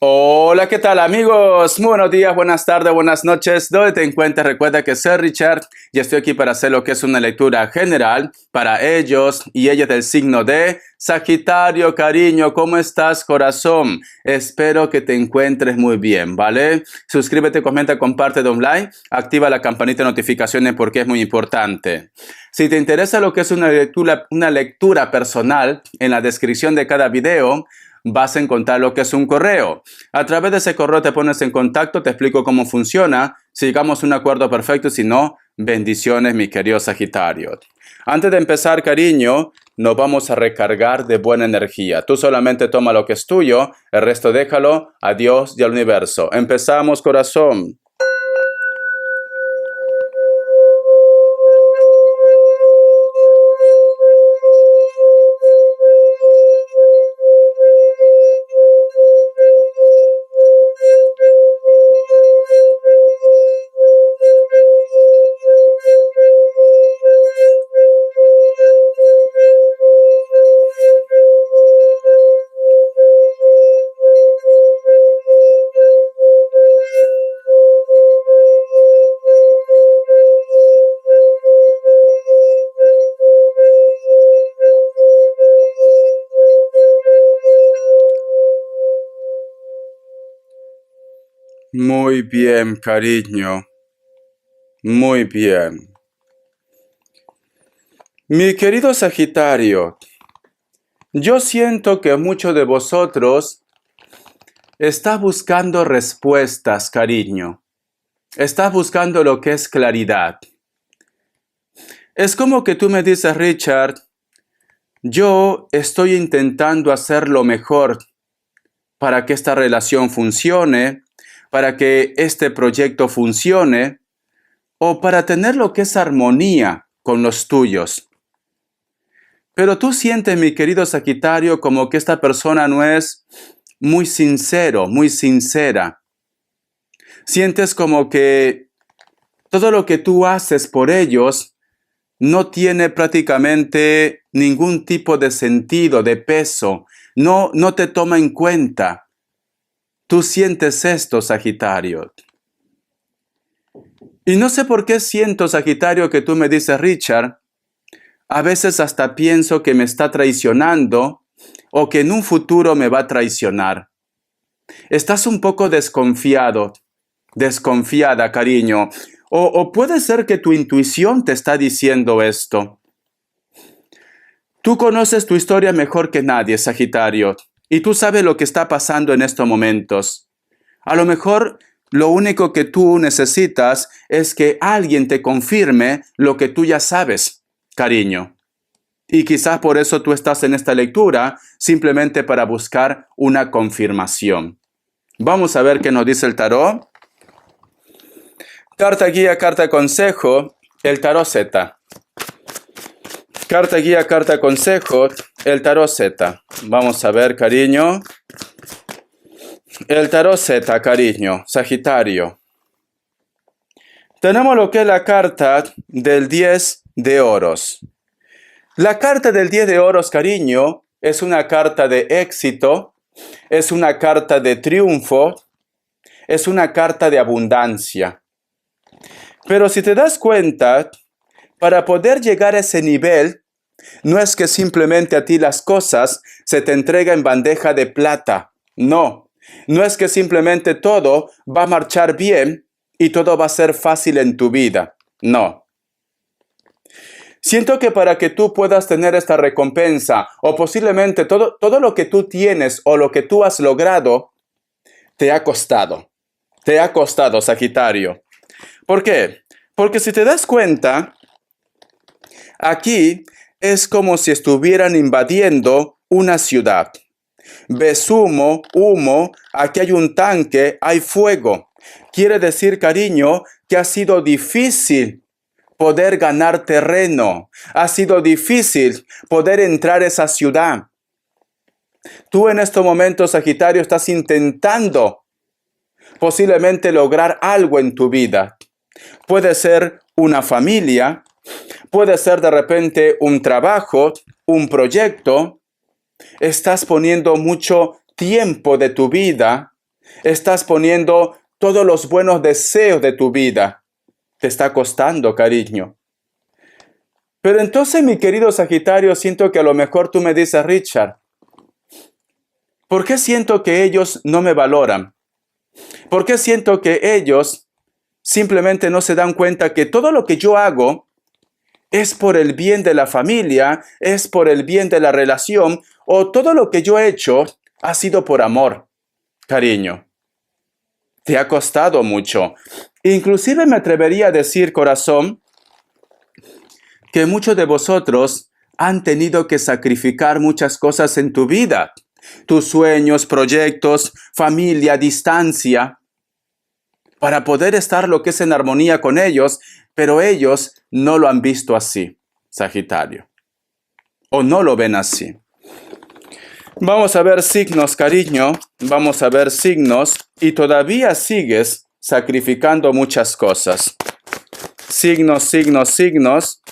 Hola, ¿qué tal amigos? Muy buenos días, buenas tardes, buenas noches. ¿Dónde te encuentras? Recuerda que soy Richard y estoy aquí para hacer lo que es una lectura general para ellos y ellas del signo de Sagitario. Cariño, ¿cómo estás, corazón? Espero que te encuentres muy bien, ¿vale? Suscríbete, comenta, comparte, da un like, activa la campanita de notificaciones porque es muy importante. Si te interesa lo que es una lectura personal, en la descripción de cada video vas a encontrar lo que es un correo. A través de ese correo te pones en contacto, te explico cómo funciona, si llegamos a un acuerdo perfecto, si no, bendiciones, mi querido Sagitario. Antes de empezar, cariño, nos vamos a recargar de buena energía. Tú solamente toma lo que es tuyo, el resto déjalo a Dios y al universo. Empezamos, corazón. Muy bien, cariño. Muy bien. Mi querido Sagitario, yo siento que muchos de vosotros está buscando respuestas, cariño. Estás buscando lo que es claridad. Es como que tú me dices, Richard, yo estoy intentando hacer lo mejor para que esta relación funcione, para que este proyecto funcione, o para tener lo que es armonía con los tuyos. Pero tú sientes, mi querido Sagitario, como que esta persona no es muy sincero, muy sincera. Sientes como que todo lo que tú haces por ellos no tiene prácticamente ningún tipo de sentido, de peso. No te toma en cuenta. Tú sientes esto, Sagitario. Y no sé por qué siento, Sagitario, que tú me dices, Richard, a veces hasta pienso que me está traicionando o que en un futuro me va a traicionar. Estás un poco desconfiado, desconfiada, cariño. O puede ser que tu intuición te está diciendo esto. Tú conoces tu historia mejor que nadie, Sagitario, y tú sabes lo que está pasando en estos momentos. A lo mejor lo único que tú necesitas es que alguien te confirme lo que tú ya sabes, cariño. Y quizás por eso tú estás en esta lectura, simplemente para buscar una confirmación. Vamos a ver qué nos dice el tarot. Carta guía, carta consejo, el tarot Z. Carta guía, carta consejo, el tarot Z. Vamos a ver, cariño. El tarot Z, cariño, Sagitario. Tenemos lo que es la carta del 10 de oros. La carta del 10 de oros, cariño, es una carta de éxito, es una carta de triunfo, es una carta de abundancia. Pero si te das cuenta, para poder llegar a ese nivel, no es que simplemente a ti las cosas se te entregan en bandeja de plata. No es que simplemente todo va a marchar bien y todo va a ser fácil en tu vida. No. Siento que para que tú puedas tener esta recompensa o posiblemente todo lo que tú tienes o lo que tú has logrado, te ha costado. Te ha costado, Sagitario. ¿Por qué? Porque si te das cuenta, aquí es como si estuvieran invadiendo una ciudad. Ves humo, aquí hay un tanque, hay fuego. Quiere decir, cariño, que ha sido difícil poder ganar terreno. Ha sido difícil poder entrar a esa ciudad. Tú en estos momentos, Sagitario, estás intentando posiblemente lograr algo en tu vida. Puede ser una familia, puede ser de repente un trabajo, un proyecto. Estás poniendo mucho tiempo de tu vida Estás poniendo todos los buenos deseos de tu vida. Te está costando, cariño. Pero entonces, mi querido Sagitario, siento que a lo mejor tú me dices, Richard, ¿por qué siento que ellos no me valoran? ¿Por qué siento que ellos simplemente no se dan cuenta que todo lo que yo hago es por el bien de la familia, es por el bien de la relación, o todo lo que yo he hecho ha sido por amor? Cariño, te ha costado mucho. Inclusive me atrevería a decir, corazón, que muchos de vosotros han tenido que sacrificar muchas cosas en tu vida. Tus sueños, proyectos, familia, distancia, para poder estar lo que es en armonía con ellos, pero ellos no lo han visto así, Sagitario, o no lo ven así. Vamos a ver signos, cariño, vamos a ver signos, y todavía sigues sacrificando muchas cosas. Signos, signos, signos.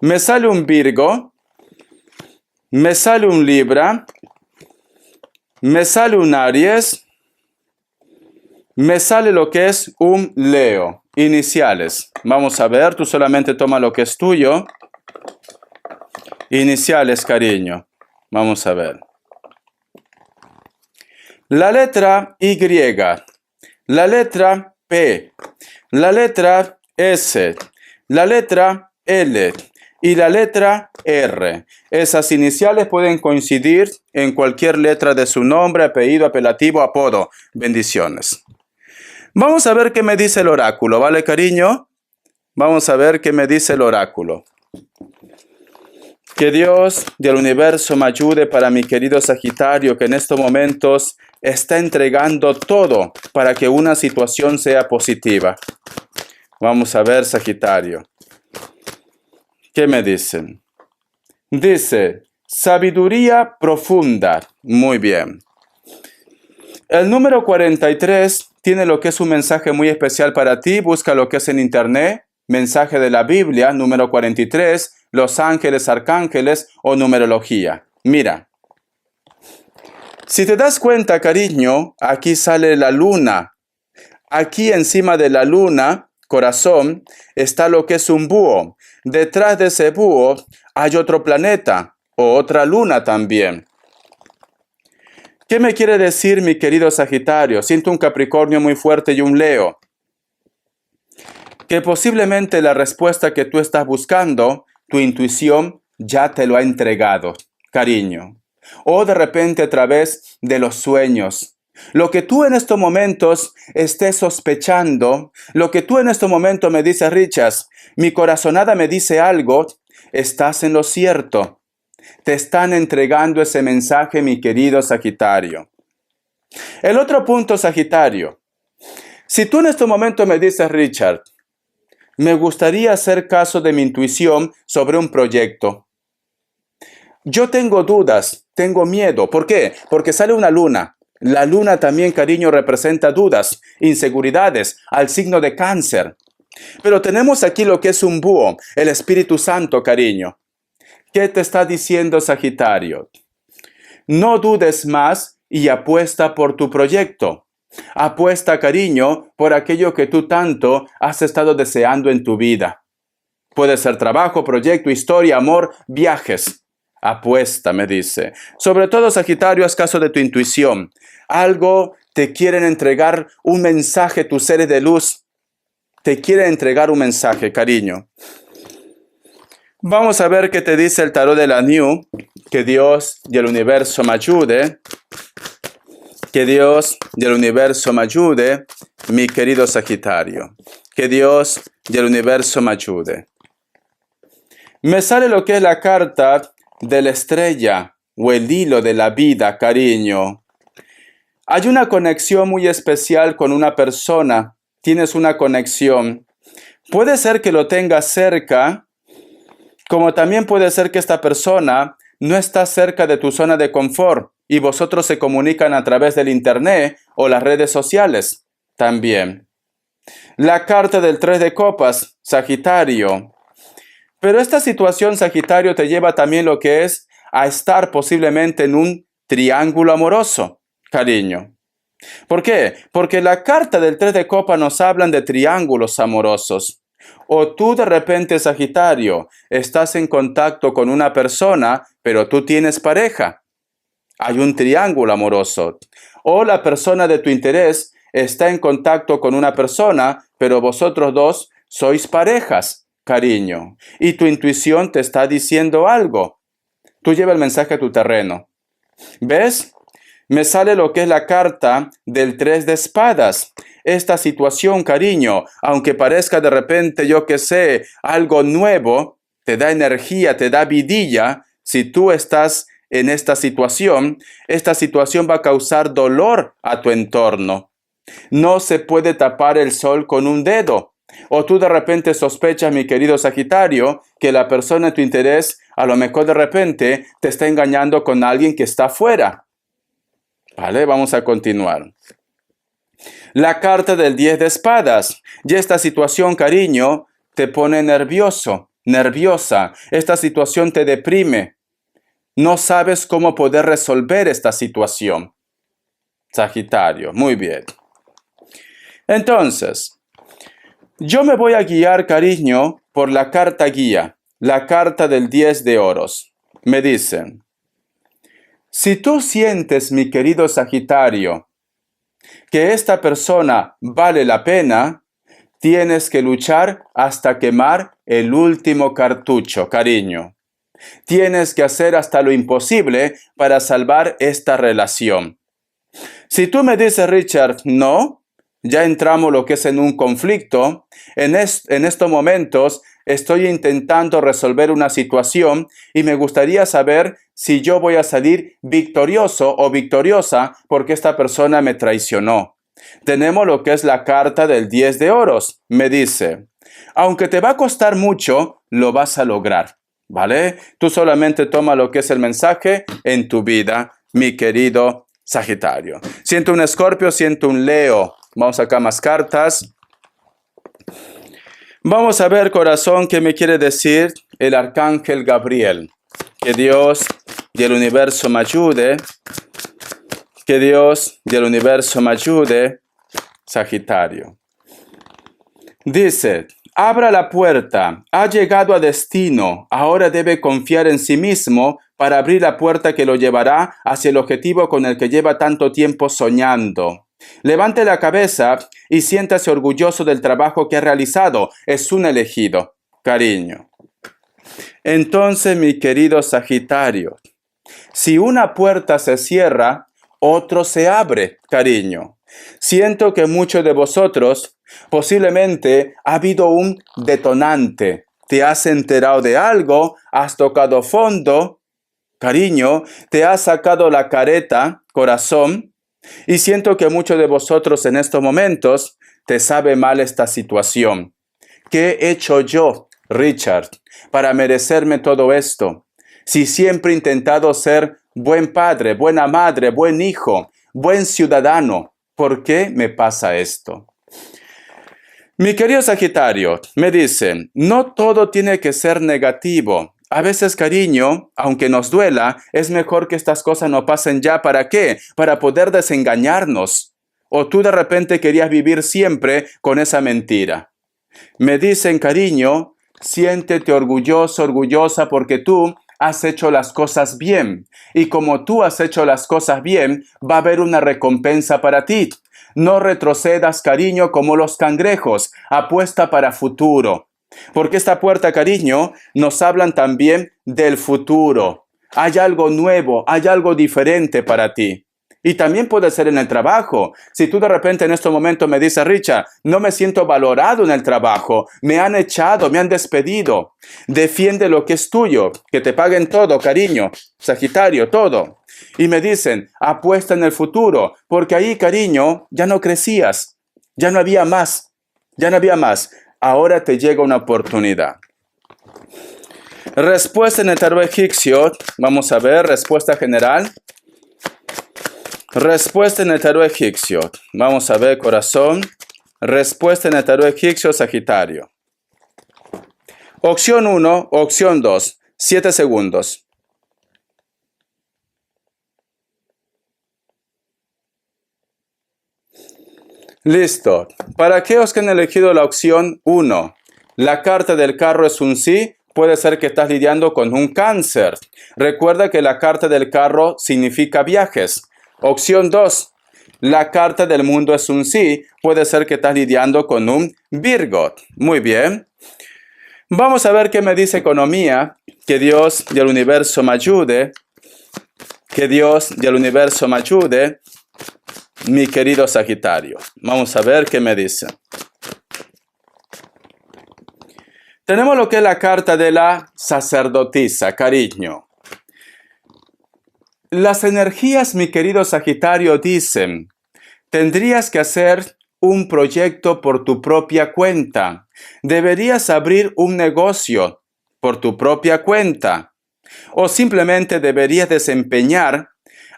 Me sale un Virgo, me sale un Libra, me sale un Aries, me sale lo que es un Leo. Iniciales. Vamos a ver, tú solamente toma lo que es tuyo. Iniciales, cariño. Vamos a ver. La letra Y, la letra P, la letra S, la letra L y la letra R. Esas iniciales pueden coincidir en cualquier letra de su nombre, apellido, apelativo, apodo. Bendiciones. Vamos a ver qué me dice el oráculo, ¿vale, cariño? Vamos a ver qué me dice el oráculo. Que Dios del universo me ayude para mi querido Sagitario, que en estos momentos está entregando todo para que una situación sea positiva. Vamos a ver, Sagitario. ¿Qué me dicen? Dice, sabiduría profunda. Muy bien. El número 43 tiene lo que es un mensaje muy especial para ti. Busca lo que es en internet. Mensaje de la Biblia, número 43. Los ángeles, arcángeles o numerología. Mira. Si te das cuenta, cariño, aquí sale la luna. Aquí encima de la luna, corazón, está lo que es un búho. Detrás de ese búho hay otro planeta o otra luna también. ¿Qué me quiere decir, mi querido Sagitario? Siento un Capricornio muy fuerte y un Leo. Que posiblemente la respuesta que tú estás buscando, tu intuición ya te lo ha entregado, cariño. O de repente a través de los sueños. Lo que tú en estos momentos estés sospechando, lo que tú en estos momentos me dices, Richard, mi corazonada me dice algo, estás en lo cierto. Te están entregando ese mensaje, mi querido Sagitario. El otro punto, Sagitario. Si tú en este momento me dices, Richard, me gustaría hacer caso de mi intuición sobre un proyecto. Yo tengo dudas, tengo miedo. ¿Por qué? Porque sale una luna. La luna también, cariño, representa dudas, inseguridades, al signo de Cáncer. Pero tenemos aquí lo que es un búho, el Espíritu Santo, cariño. ¿Qué te está diciendo, Sagitario? No dudes más y apuesta por tu proyecto. Apuesta, cariño, por aquello que tú tanto has estado deseando en tu vida. Puede ser trabajo, proyecto, historia, amor, viajes. Apuesta, me dice. Sobre todo, Sagitario, haz caso de tu intuición. Algo te quieren entregar, un mensaje, tus seres de luz. Te quieren entregar un mensaje, cariño. Vamos a ver qué te dice el tarot de la New. Que Dios y el universo me ayude. Que Dios y el universo me ayude, mi querido Sagitario. Que Dios y el universo me ayude. Me sale lo que es la carta de la estrella o el hilo de la vida, cariño. Hay una conexión muy especial con una persona. Tienes una conexión. Puede ser que lo tengas cerca, como también puede ser que esta persona no está cerca de tu zona de confort y vosotros se comunican a través del internet o las redes sociales también. La carta del 3 de copas, Sagitario. Pero esta situación, Sagitario, te lleva también lo que es a estar posiblemente en un triángulo amoroso. cariño. ¿Por qué? Porque la carta del 3 de copa nos hablan de triángulos amorosos. O tú de repente, Sagitario, estás en contacto con una persona, pero tú tienes pareja. Hay un triángulo amoroso. O la persona de tu interés está en contacto con una persona, pero vosotros dos sois parejas, cariño. Y tu intuición te está diciendo algo. Tú llevas el mensaje a tu terreno. ¿Ves? Me sale lo que es la carta del 3 de espadas. Esta situación, cariño, aunque parezca de repente, yo que sé, algo nuevo, te da energía, te da vidilla. Si tú estás en esta situación va a causar dolor a tu entorno. No se puede tapar el sol con un dedo. O tú de repente sospechas, mi querido Sagitario, que la persona de tu interés a lo mejor de repente te está engañando con alguien que está afuera. Vale, vamos a continuar. La carta del 10 de espadas. Y esta situación, cariño, te pone nervioso, nerviosa. Esta situación te deprime. No sabes cómo poder resolver esta situación. Sagitario, muy bien. Entonces, yo me voy a guiar, cariño, por la carta guía, la carta del 10 de oros. Me dicen, si tú sientes, mi querido Sagitario, que esta persona vale la pena, tienes que luchar hasta quemar el último cartucho, cariño. Tienes que hacer hasta lo imposible para salvar esta relación. Si tú me dices, Richard, no, ya entramos lo que es en un conflicto, en estos momentos estoy intentando resolver una situación y me gustaría saber si yo voy a salir victorioso o victoriosa porque esta persona me traicionó. Tenemos lo que es la carta del 10 de oros. Me dice, aunque te va a costar mucho, lo vas a lograr, ¿vale? Tú solamente toma lo que es el mensaje en tu vida, mi querido Sagitario. Siento un Escorpio, siento un Leo. Vamos acá más cartas. Vamos a ver, corazón, qué me quiere decir el arcángel Gabriel. Que Dios y el universo me ayude. Que Dios y el universo me ayude, Sagitario. Dice, abra la puerta, ha llegado a destino, ahora debe confiar en sí mismo para abrir la puerta que lo llevará hacia el objetivo con el que lleva tanto tiempo soñando. Levante la cabeza y siéntase orgulloso del trabajo que ha realizado. Es un elegido, cariño. Entonces, mi querido Sagitario, si una puerta se cierra, otro se abre, cariño. Siento que muchos de vosotros posiblemente ha habido un detonante. Te has enterado de algo, has tocado fondo, cariño, te has sacado la careta, corazón, y siento que muchos de vosotros en estos momentos te sabe mal esta situación. ¿Qué he hecho yo, Richard, para merecerme todo esto? Si siempre he intentado ser buen padre, buena madre, buen hijo, buen ciudadano, ¿por qué me pasa esto? Mi querido Sagitario, me dicen, no todo tiene que ser negativo. A veces, cariño, aunque nos duela, es mejor que estas cosas no pasen ya. ¿Para qué? Para poder desengañarnos. O tú de repente querías vivir siempre con esa mentira. Me dicen, cariño, siéntete orgulloso, orgullosa porque tú has hecho las cosas bien. Y como tú has hecho las cosas bien, va a haber una recompensa para ti. No retrocedas, cariño, como los cangrejos. Apuesta para futuro. Porque esta puerta, cariño, nos hablan también del futuro. Hay algo nuevo, hay algo diferente para ti. Y también puede ser en el trabajo. Si tú de repente en este momento me dices, Richard, no me siento valorado en el trabajo, me han echado, me han despedido. Defiende lo que es tuyo, que te paguen todo, cariño, Sagitario, todo. Y me dicen, apuesta en el futuro, porque ahí, cariño, ya no crecías, ya no había más, ya no había más. Ahora te llega una oportunidad. Respuesta en el tarot egipcio, vamos a ver, respuesta general. Respuesta en el tarot egipcio. Vamos a ver, corazón. Respuesta en el tarot egipcio, Sagitario. Opción 1, opción 2. 7 segundos. Listo. Para aquellos que han elegido la opción 1, la carta del carro es un sí, puede ser que estás lidiando con un cáncer. Recuerda que la carta del carro significa viajes. Opción 2, la carta del mundo es un sí, puede ser que estás lidiando con un Virgo. Muy bien. Vamos a ver qué me dice economía. Que Dios y el universo me ayude. Que Dios y el universo me ayude, mi querido Sagitario. Vamos a ver qué me dice. Tenemos lo que es la carta de la sacerdotisa, cariño. Las energías, mi querido Sagitario, dicen, tendrías que hacer un proyecto por tu propia cuenta. Deberías abrir un negocio por tu propia cuenta. O simplemente deberías desempeñar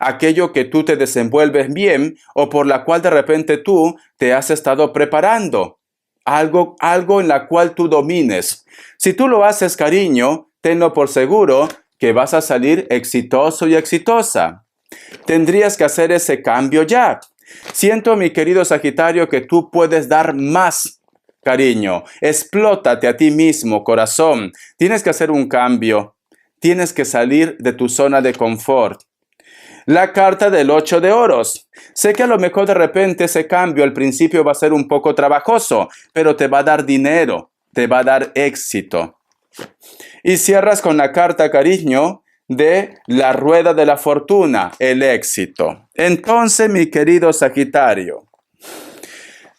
aquello que tú te desenvuelves bien o por la cual de repente tú te has estado preparando. Algo en la cual tú domines. Si tú lo haces, cariño, tenlo por seguro que vas a salir exitoso y exitosa. Tendrías que hacer ese cambio ya. Siento, mi querido Sagitario, que tú puedes dar más, cariño. Explótate a ti mismo, corazón. Tienes que hacer un cambio. Tienes que salir de tu zona de confort. La carta del 8 de oros. Sé que a lo mejor de repente ese cambio al principio va a ser un poco trabajoso, pero te va a dar dinero, te va a dar éxito. Y cierras con la carta, cariño, de la rueda de la fortuna, el éxito. Entonces, mi querido Sagitario,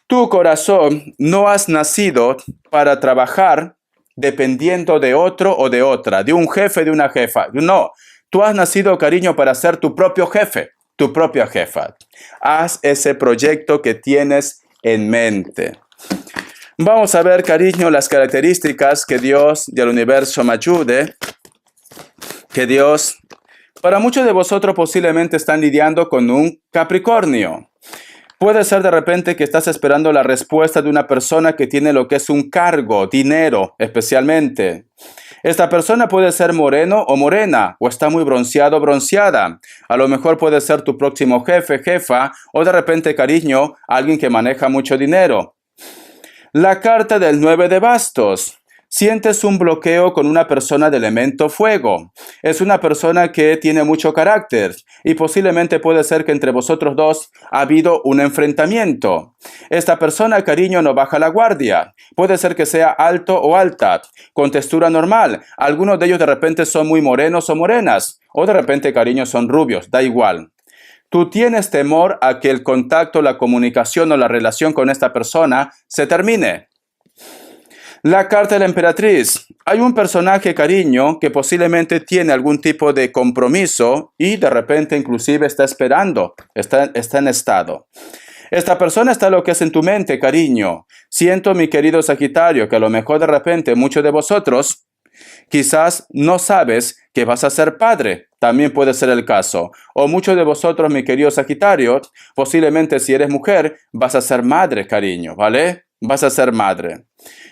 tu corazón no has nacido para trabajar dependiendo de otro o de otra, de un jefe, de una jefa. No, tú has nacido, cariño, para ser tu propio jefe, tu propia jefa. Haz ese proyecto que tienes en mente. Vamos a ver, cariño, las características que Dios y el universo me ayude. Que Dios, para muchos de vosotros posiblemente están lidiando con un Capricornio. Puede ser de repente que estás esperando la respuesta de una persona que tiene lo que es un cargo, dinero especialmente. Esta persona puede ser moreno o morena, o está muy bronceado o bronceada. A lo mejor puede ser tu próximo jefe, jefa, o de repente, cariño, alguien que maneja mucho dinero. La carta del 9 de bastos. Sientes un bloqueo con una persona de elemento fuego. Es una persona que tiene mucho carácter y posiblemente puede ser que entre vosotros dos ha habido un enfrentamiento. Esta persona, cariño, no baja la guardia. Puede ser que sea alto o alta, con textura normal. Algunos de ellos de repente son muy morenos o morenas, o de repente, cariño, son rubios, da igual. Tú tienes temor a que el contacto, la comunicación o la relación con esta persona se termine. La carta de la emperatriz. Hay un personaje, cariño, que posiblemente tiene algún tipo de compromiso y de repente inclusive está esperando, está en estado. Esta persona está lo que es en tu mente, cariño. Siento, mi querido Sagitario, que a lo mejor de repente muchos de vosotros quizás no sabes que vas a ser padre. También puede ser el caso. O muchos de vosotros, mi querido Sagitario, posiblemente si eres mujer, vas a ser madre, cariño, ¿vale? Vas a ser madre.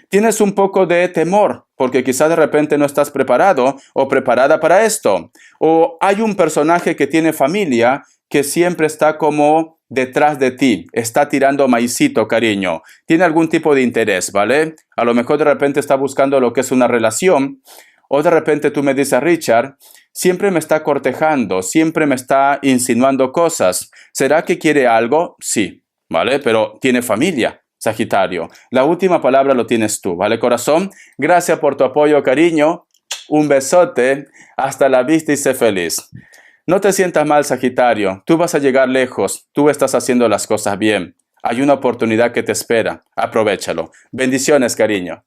Tienes un poco de temor porque quizás de repente no estás preparado o preparada para esto. O hay un personaje que tiene familia que siempre está como detrás de ti. Está tirando maicito, cariño. Tiene algún tipo de interés, ¿vale? A lo mejor de repente está buscando lo que es una relación. O de repente tú me dices, Richard, siempre me está cortejando, siempre me está insinuando cosas. ¿Será que quiere algo? Sí, ¿vale? Pero tiene familia. Sagitario, la última palabra lo tienes tú, ¿vale, corazón? Gracias por tu apoyo, cariño. Un besote. Hasta la vista y sé feliz. No te sientas mal, Sagitario. Tú vas a llegar lejos. Tú estás haciendo las cosas bien. Hay una oportunidad que te espera. Aprovéchalo. Bendiciones, cariño.